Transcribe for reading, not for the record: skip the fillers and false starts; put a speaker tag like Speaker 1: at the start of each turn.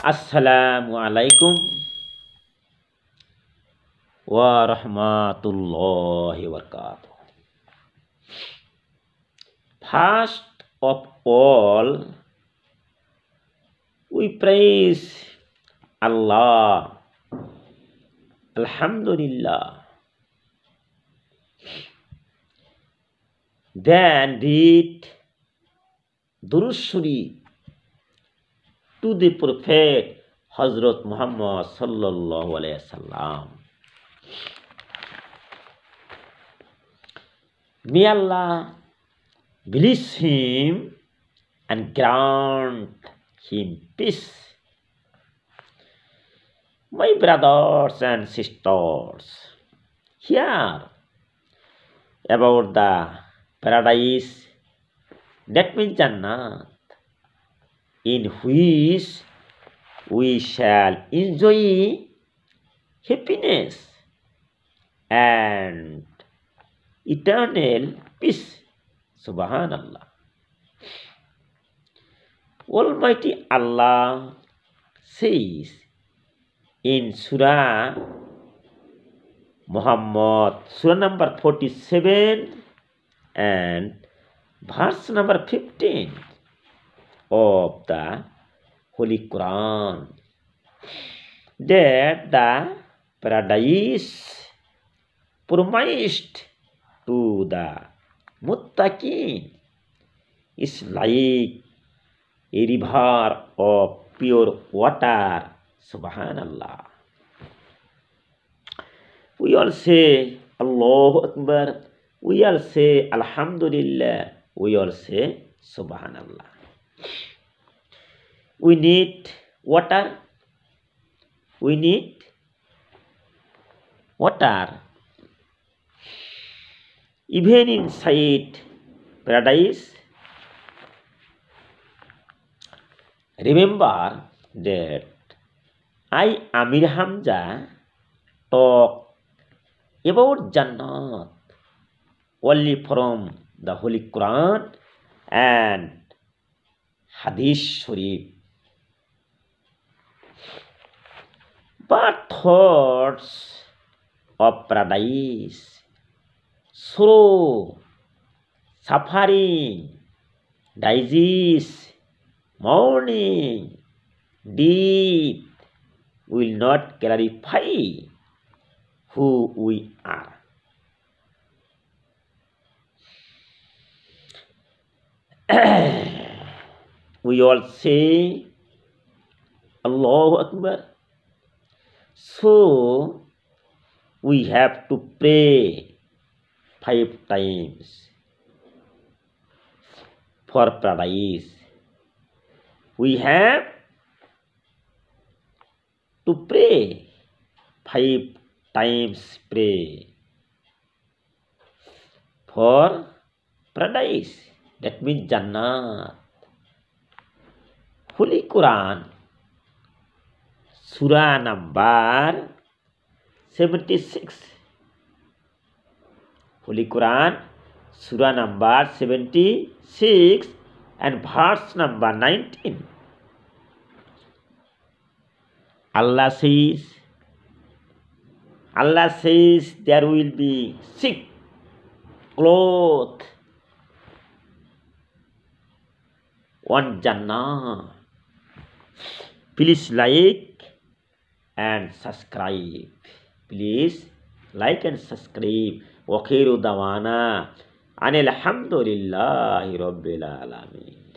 Speaker 1: আসসালামু আলাইকুম ওয়া রাহমাতুল্লাহি ওয়া বারাকাতুহু। First of all, we praise Allah. Alhamdulillah. Then read Durud Sharif to the Prophet Hazrat Muhammad sallallahu alaihi wasallam. May Allah bless him and grant him peace. My brothers and sisters, here about the paradise, that means Jannat, in which we shall enjoy happiness and eternal peace. Subhanallah. Almighty Allah says in Surah Muhammad, Surah number 47 and verse number 15 of the Holy Quran, that the paradise promised to the Muttaqin is like a river of pure water. Subhanallah. We all say Allahu Akbar. We all say Alhamdulillah. We all say Subhanallah. We need water. We need water. Even inside paradise, remember that I, Amir Hamza, talk about Jannat only from the Holy Quran and Hadith Sharif. But thoughts of paradise, sorrow, suffering, disease, mourning, deep will not clarify who we are. We all say Allahu Akbar. So we have to pray 5 times for paradise. We have to pray 5 times pray for paradise. That means Jannat. Holy Quran, Surah number 76. Holy Quran, Surah number 76 and verse number 19. Allah says there will be sick cloth on Jannah. Please like and subscribe. Please like and subscribe. Wa khairu dawana anil hamdulillahi rabbil alamin.